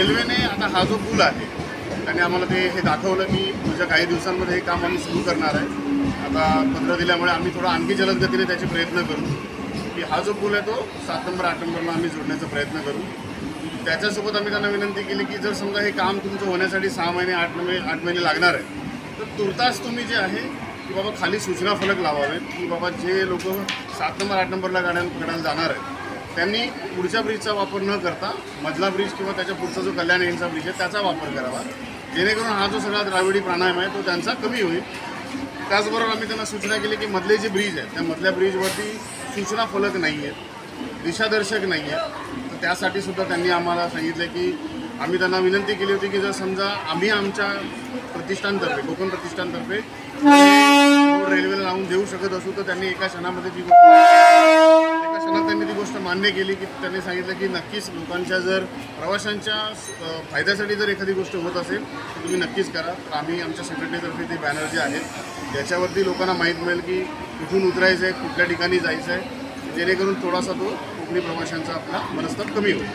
रेल्वेने आता हा जो पूल आहे त्यांनी आम्हाला हे दाखवलं की पुढच्या काही दिवसांमध्ये हे काम आम्ही सुरू करणार आहे। आता पत्र दिल्यामुळे आम्ही थोडा आणखी जलद गतीने त्याचे प्रयत्न करू की हा जो पूल आहे तो 7 नंबर 8 नंबरला आम्ही जोडण्याचा प्रयत्न करू। त्याच्यासोबत आम्ही त्यांना विनंती केली की जर समजा हे काम तुमचं होण्यासाठी 6 महिने 8 महिने लागणार आहे तर तुर्तास तुम्ही जे आहे की बाबा खाली सूचना फलक लावावेत की बाबा जे लोक 7 नंबर 8 नंबरला गाड्या पकडायला जाणार आहेत त्यांनी पुढच्या ब्रिजचा वापर न करता मधला ब्रिज किंवा त्याच्या पुढचा जो कल्याण येईनचा ब्रिज आहे त्याचा वापर करावा, जेणेकरून हा जो सगळा द्राविडी प्राणायाम आहे तो त्यांचा कमी होईल। त्याचबरोबर आम्ही त्यांना सूचना केली की मधले जे ब्रिज आहेत त्या मधल्या ब्रिजवरती सूचना फलक नाही आहेत, दिशादर्शक नाही आहेत, तर त्यासाठी सुद्धा त्यांनी आम्हाला सांगितलं की आम्ही त्यांना विनंती केली होती की जर समजा आम्ही आमच्या प्रतिष्ठानतर्फे कोकण प्रतिष्ठानतर्फे रेल्वेला लावून देऊ शकत असू तर त्यांनी एका क्षणामध्ये त्यांनी ती गोष्ट मान्य केली की त्यांनी सांगितलं की नक्कीच लोकांच्या जर प्रवाशांच्या फायद्यासाठी जर एखादी गोष्ट होत असेल तर तुम्ही नक्कीच करा। तर आम्ही आमच्या संघटनेतर्फे ते बॅनर जे आहेत त्याच्यावरती लोकांना माहीत मिळेल की कुठून उतरायचं आहे, कुठल्या ठिकाणी जायचं आहे, जेणेकरून थोडासा तो कोकणी प्रवाशांचा आपला मनस्ताप कमी होईल।